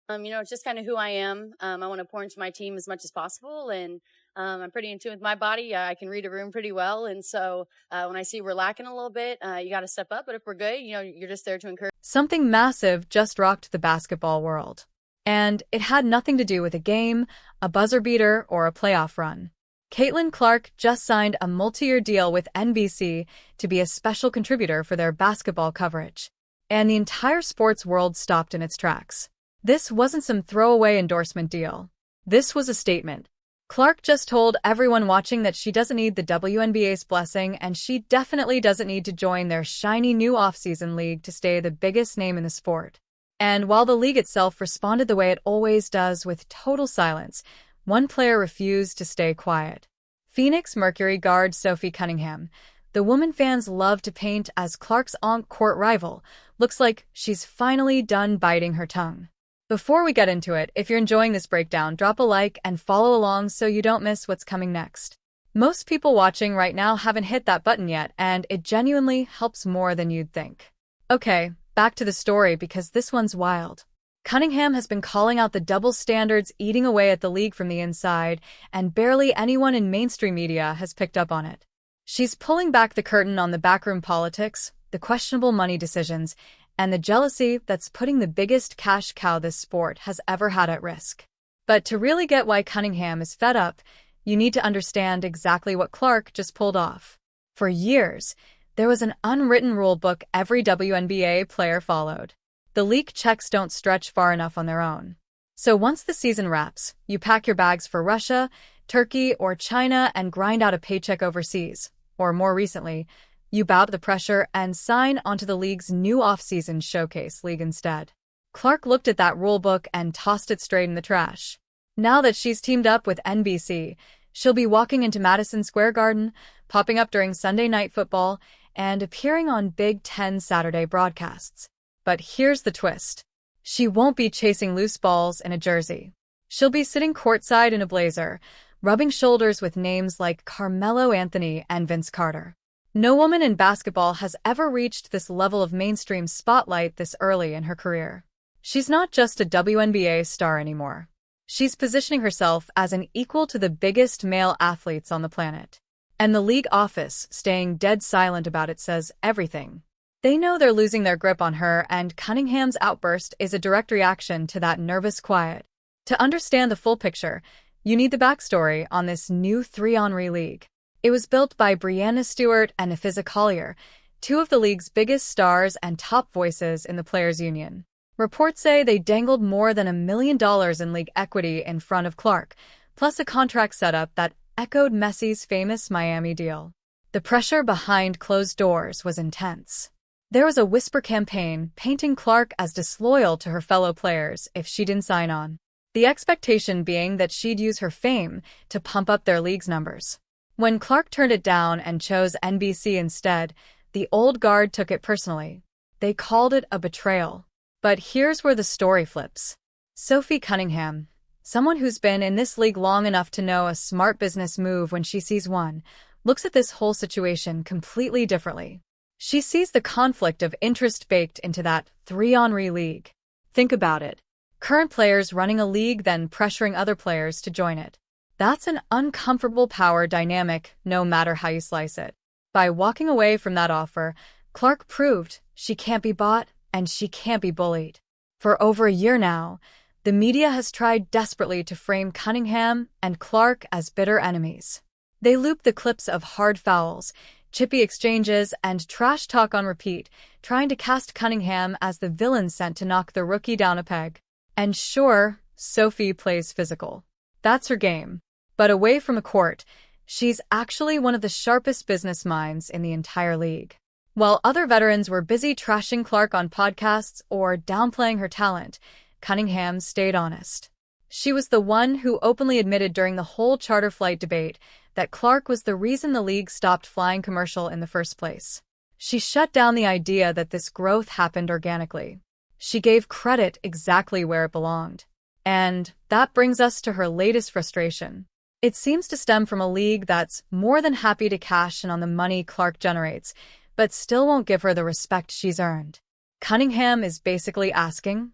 It's just kind of who I am. I want to pour into my team as much as possible, and I'm pretty in tune with my body. I can read a room pretty well, and so when I see we're lacking a little bit, you got to step up. But if we're good, you're just there to encourage. Something massive just rocked the basketball world. And it had nothing to do with a game, a buzzer beater, or a playoff run. Caitlin Clark just signed a multi-year deal with NBC to be a special contributor for their basketball coverage. And the entire sports world stopped in its tracks. This wasn't some throwaway endorsement deal. This was a statement. Clark just told everyone watching that she doesn't need the WNBA's blessing, and she definitely doesn't need to join their shiny new off-season league to stay the biggest name in the sport. And while the league itself responded the way it always does, with total silence, one player refused to stay quiet. Phoenix Mercury guard Sophie Cunningham, the woman fans love to paint as Clark's on-court rival, looks like she's finally done biting her tongue. Before we get into it, if you're enjoying this breakdown, drop a like and follow along so you don't miss what's coming next. Most people watching right now haven't hit that button yet, and it genuinely helps more than you'd think. Okay, back to the story because this one's wild. Cunningham has been calling out the double standards eating away at the league from the inside, and barely anyone in mainstream media has picked up on it. She's pulling back the curtain on the backroom politics, the questionable money decisions, and the jealousy that's putting the biggest cash cow this sport has ever had at risk. But to really get why Cunningham is fed up, you need to understand exactly what Clark just pulled off. For years, there was an unwritten rule book every WNBA player followed. The league checks don't stretch far enough on their own. So once the season wraps, you pack your bags for Russia, Turkey, or China and grind out a paycheck overseas. Or more recently, you bow to the pressure and sign onto the league's new off-season showcase league instead. Clark looked at that rulebook and tossed it straight in the trash. Now that she's teamed up with NBC, she'll be walking into Madison Square Garden, popping up during Sunday Night Football, and appearing on Big Ten Saturday broadcasts. But here's the twist. She won't be chasing loose balls in a jersey. She'll be sitting courtside in a blazer, rubbing shoulders with names like Carmelo Anthony and Vince Carter. No woman in basketball has ever reached this level of mainstream spotlight this early in her career. She's not just a WNBA star anymore. She's positioning herself as an equal to the biggest male athletes on the planet. And the league office, staying dead silent about it, says everything. They know they're losing their grip on her, and Cunningham's outburst is a direct reaction to that nervous quiet. To understand the full picture, you need the backstory on this new 3-on-3 league. It was built by Breanna Stewart and Nafisa Collier, two of the league's biggest stars and top voices in the players' union. Reports say they dangled more than $1 million in league equity in front of Clark, plus a contract setup that echoed Messi's famous Miami deal. The pressure behind closed doors was intense. There was a whisper campaign painting Clark as disloyal to her fellow players if she didn't sign on. The expectation being that she'd use her fame to pump up their league's numbers. When Clark turned it down and chose NBC instead, the old guard took it personally. They called it a betrayal. But here's where the story flips. Sophie Cunningham, someone who's been in this league long enough to know a smart business move when she sees one, looks at this whole situation completely differently. She sees the conflict of interest baked into that 3-on-3 league. Think about it. Current players running a league, then pressuring other players to join it. That's an uncomfortable power dynamic, no matter how you slice it. By walking away from that offer, Clark proved she can't be bought and she can't be bullied. For over a year now, the media has tried desperately to frame Cunningham and Clark as bitter enemies. They loop the clips of hard fouls, chippy exchanges, and trash talk on repeat, trying to cast Cunningham as the villain sent to knock the rookie down a peg. And sure, Sophie plays physical. That's her game. But away from a court, she's actually one of the sharpest business minds in the entire league. While other veterans were busy trashing Clark on podcasts or downplaying her talent, Cunningham stayed honest. She was the one who openly admitted during the whole charter flight debate that Clark was the reason the league stopped flying commercial in the first place. She shut down the idea that this growth happened organically. She gave credit exactly where it belonged. And that brings us to her latest frustration. It seems to stem from a league that's more than happy to cash in on the money Clark generates, but still won't give her the respect she's earned. Cunningham is basically asking,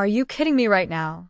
Are you kidding me right now?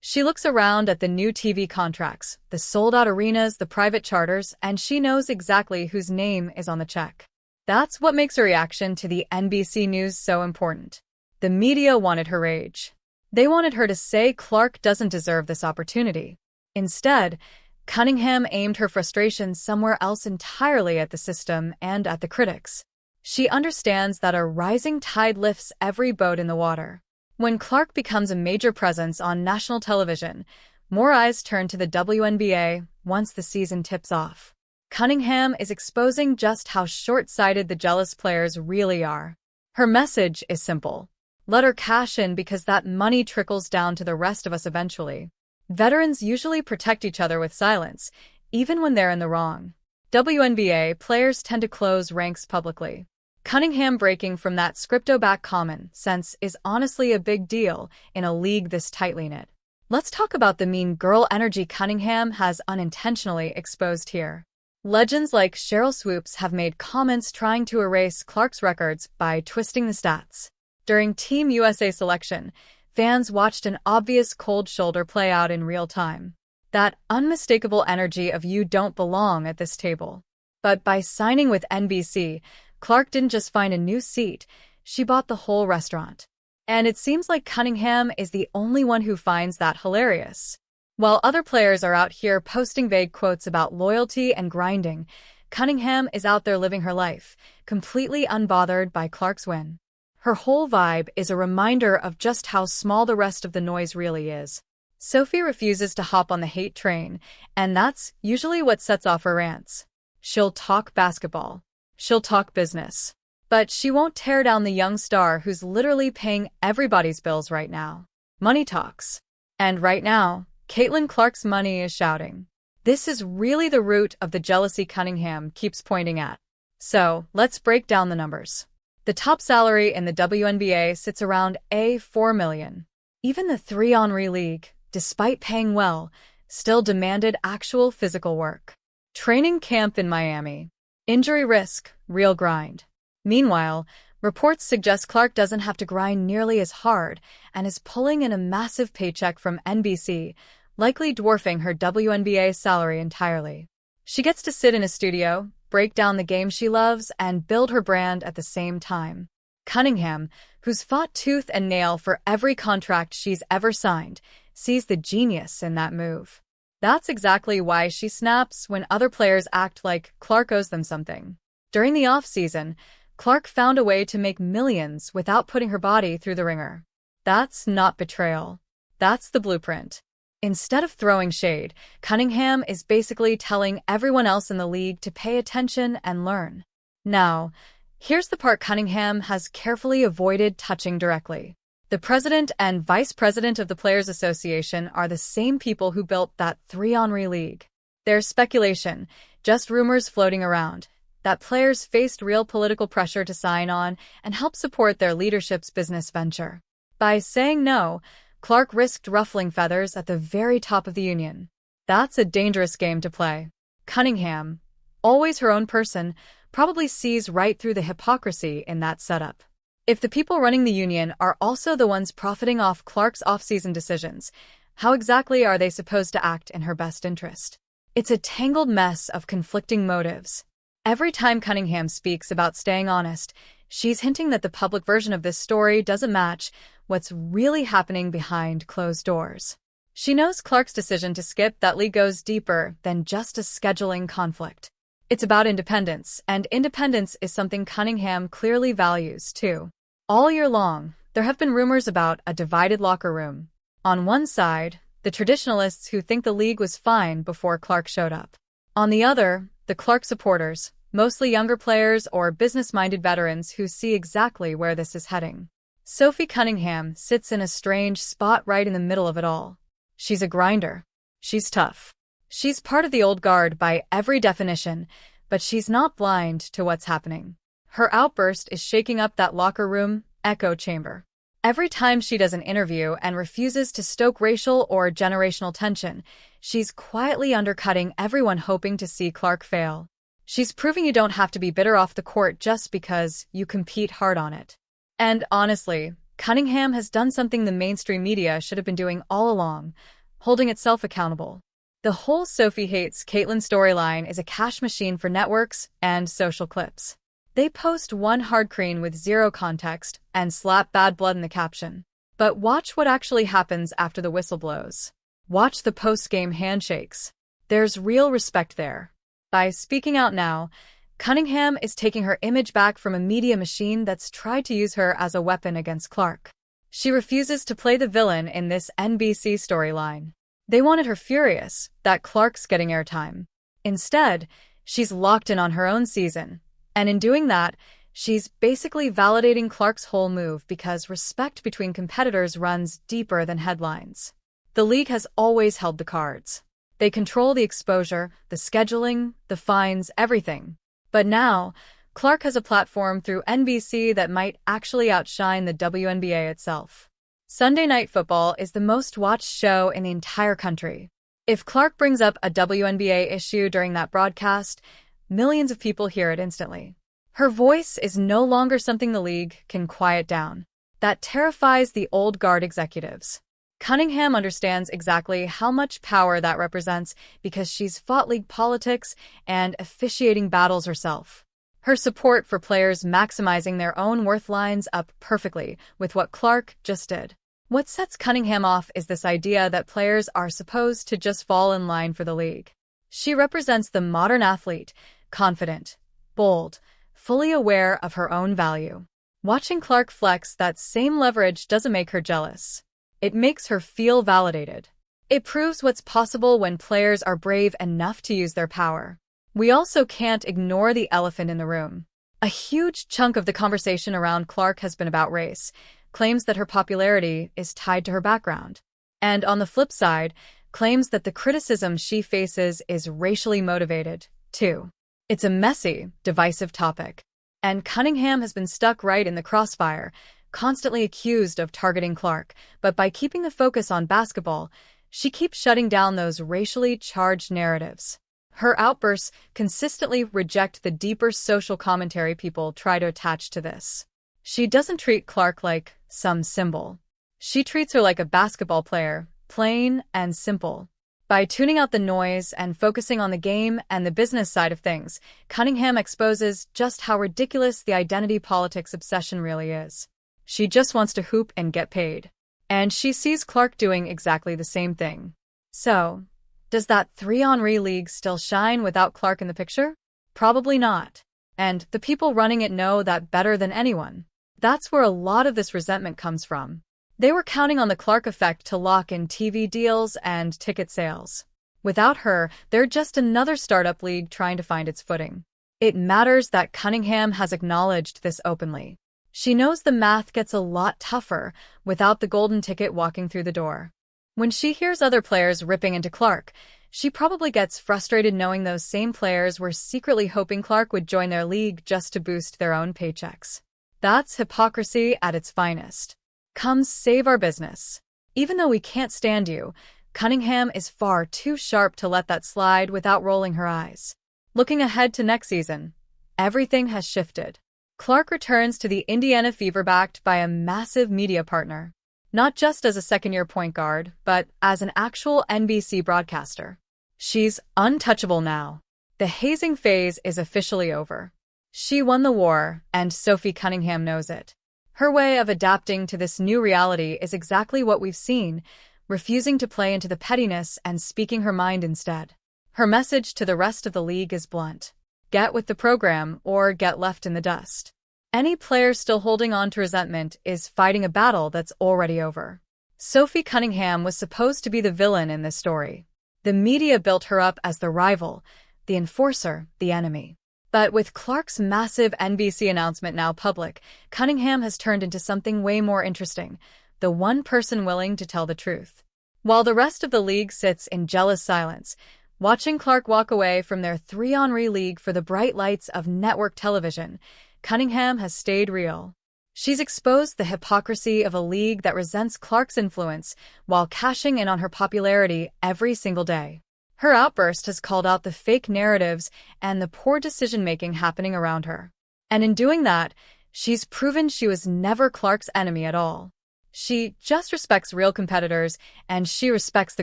She looks around at the new TV contracts, the sold-out arenas, the private charters, and she knows exactly whose name is on the check. That's what makes her reaction to the NBC News so important. The media wanted her rage. They wanted her to say Clark doesn't deserve this opportunity. Instead, Cunningham aimed her frustration somewhere else entirely, at the system and at the critics. She understands that a rising tide lifts every boat in the water. When Clark becomes a major presence on national television, more eyes turn to the WNBA once the season tips off. Cunningham is exposing just how short-sighted the jealous players really are. Her message is simple. Let her cash in, because that money trickles down to the rest of us eventually. Veterans usually protect each other with silence, even when they're in the wrong. WNBA players tend to close ranks publicly. Cunningham breaking from that scripto-back common sense is honestly a big deal in a league this tightly knit. Let's talk about the mean girl energy Cunningham has unintentionally exposed here. Legends like Cheryl Swoops have made comments trying to erase Clark's records by twisting the stats. During Team USA selection, fans watched an obvious cold shoulder play out in real time. That unmistakable energy of "you don't belong at this table." But by signing with NBC, Clark didn't just find a new seat, she bought the whole restaurant. And it seems like Cunningham is the only one who finds that hilarious. While other players are out here posting vague quotes about loyalty and grinding, Cunningham is out there living her life, completely unbothered by Clark's win. Her whole vibe is a reminder of just how small the rest of the noise really is. Sophie refuses to hop on the hate train, and that's usually what sets off her rants. She'll talk basketball. She'll talk business. But she won't tear down the young star who's literally paying everybody's bills right now. Money talks. And right now, Caitlin Clark's money is shouting. This is really the root of the jealousy Cunningham keeps pointing at. So, let's break down the numbers. The top salary in the WNBA sits around $4 million. Even the 3-on-3 league, despite paying well, still demanded actual physical work. Training camp in Miami. Injury risk, real grind. Meanwhile, reports suggest Clark doesn't have to grind nearly as hard and is pulling in a massive paycheck from NBC, likely dwarfing her WNBA salary entirely. She gets to sit in a studio, break down the game she loves, and build her brand at the same time. Cunningham, who's fought tooth and nail for every contract she's ever signed, sees the genius in that move. That's exactly why she snaps when other players act like Clark owes them something. During the off-season, Clark found a way to make millions without putting her body through the ringer. That's not betrayal. That's the blueprint. Instead of throwing shade, Cunningham is basically telling everyone else in the league to pay attention and learn. Now, here's the part Cunningham has carefully avoided touching directly. The president and vice president of the Players Association are the same people who built that 3-on-3 league. There's speculation, just rumors floating around, that players faced real political pressure to sign on and help support their leadership's business venture. By saying no, Clark risked ruffling feathers at the very top of the union. That's a dangerous game to play. Cunningham, always her own person, probably sees right through the hypocrisy in that setup. If the people running the union are also the ones profiting off Clark's off-season decisions, how exactly are they supposed to act in her best interest? It's a tangled mess of conflicting motives. Every time Cunningham speaks about staying honest, she's hinting that the public version of this story doesn't match what's really happening behind closed doors. She knows Clark's decision to skip that league goes deeper than just a scheduling conflict. It's about independence, and independence is something Cunningham clearly values, too. All year long, there have been rumors about a divided locker room. On one side, the traditionalists who think the league was fine before Clark showed up. On the other, the Clark supporters, mostly younger players or business-minded veterans who see exactly where this is heading. Sophie Cunningham sits in a strange spot right in the middle of it all. She's a grinder. She's tough. She's part of the old guard by every definition, but she's not blind to what's happening. Her outburst is shaking up that locker room echo chamber. Every time she does an interview and refuses to stoke racial or generational tension, she's quietly undercutting everyone hoping to see Clark fail. She's proving you don't have to be bitter off the court just because you compete hard on it. And honestly, Cunningham has done something the mainstream media should have been doing all along, holding itself accountable. The whole Sophie hates Caitlyn storyline is a cash machine for networks and social clips. They post one hard crane with zero context and slap bad blood in the caption. But watch what actually happens after the whistle blows. Watch the post-game handshakes. There's real respect there. By speaking out now, Cunningham is taking her image back from a media machine that's tried to use her as a weapon against Clark. She refuses to play the villain in this NBC storyline. They wanted her furious that Clark's getting airtime. Instead, she's locked in on her own season. And in doing that, she's basically validating Clark's whole move because respect between competitors runs deeper than headlines. The league has always held the cards. They control the exposure, the scheduling, the fines, everything. But now, Clark has a platform through NBC that might actually outshine the WNBA itself. Sunday Night Football is the most watched show in the entire country. If Clark brings up a WNBA issue during that broadcast, millions of people hear it instantly. Her voice is no longer something the league can quiet down. That terrifies the old guard executives. Cunningham understands exactly how much power that represents because she's fought league politics and officiating battles herself. Her support for players maximizing their own worth lines up perfectly with what Clark just did. What sets Cunningham off is this idea that players are supposed to just fall in line for the league. She represents the modern athlete, confident, bold, fully aware of her own value. Watching Clark flex that same leverage doesn't make her jealous. It makes her feel validated. It proves what's possible when players are brave enough to use their power. We also can't ignore the elephant in the room. A huge chunk of the conversation around Clark has been about race, claims that her popularity is tied to her background. And on the flip side, claims that the criticism she faces is racially motivated, too. It's a messy, divisive topic. And Cunningham has been stuck right in the crossfire, constantly accused of targeting Clark, but by keeping the focus on basketball, she keeps shutting down those racially charged narratives. Her outbursts consistently reject the deeper social commentary people try to attach to this. She doesn't treat Clark like some symbol. She treats her like a basketball player, plain and simple. By tuning out the noise and focusing on the game and the business side of things, Cunningham exposes just how ridiculous the identity politics obsession really is. She just wants to hoop and get paid. And she sees Clark doing exactly the same thing. So, does that 3-on-3 league still shine without Clark in the picture? Probably not. And the people running it know that better than anyone. That's where a lot of this resentment comes from. They were counting on the Clark effect to lock in TV deals and ticket sales. Without her, they're just another startup league trying to find its footing. It matters that Cunningham has acknowledged this openly. She knows the math gets a lot tougher without the golden ticket walking through the door. When she hears other players ripping into Clark, she probably gets frustrated knowing those same players were secretly hoping Clark would join their league just to boost their own paychecks. That's hypocrisy at its finest. Come save our business. Even though we can't stand you, Cunningham is far too sharp to let that slide without rolling her eyes. Looking ahead to next season, everything has shifted. Clark returns to the Indiana Fever backed by a massive media partner. Not just as a second-year point guard, but as an actual NBC broadcaster. She's untouchable now. The hazing phase is officially over. She won the war, and Sophie Cunningham knows it. Her way of adapting to this new reality is exactly what we've seen, refusing to play into the pettiness and speaking her mind instead. Her message to the rest of the league is blunt. Get with the program or get left in the dust. Any player still holding on to resentment is fighting a battle that's already over. Sophie Cunningham was supposed to be the villain in this story. The media built her up as the rival, the enforcer, the enemy. But with Clark's massive NBC announcement now public, Cunningham has turned into something way more interesting, the one person willing to tell the truth. While the rest of the league sits in jealous silence, watching Clark walk away from their 3-on-3 league for the bright lights of network television, Cunningham has stayed real. She's exposed the hypocrisy of a league that resents Clark's influence while cashing in on her popularity every single day. Her outburst has called out the fake narratives and the poor decision-making happening around her. And in doing that, She's proven she was never Clark's enemy at all. She just respects real competitors, and she respects the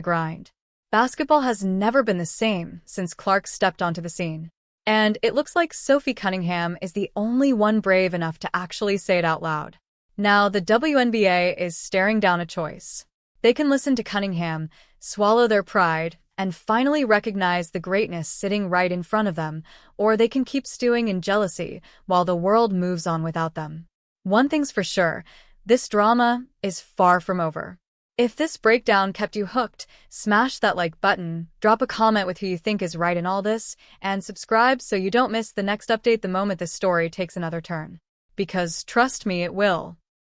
grind. Basketball has never been the same since Clark stepped onto the scene. And it looks like Sophie Cunningham is the only one brave enough to actually say it out loud. Now, the WNBA is staring down a choice. They can listen to Cunningham, swallow their pride, and finally recognize the greatness sitting right in front of them, or they can keep stewing in jealousy while the world moves on without them. One thing's for sure, this drama is far from over. If this breakdown kept you hooked, smash that like button, drop a comment with who you think is right in all this, and subscribe so you don't miss the next update the moment this story takes another turn. Because trust me, it will.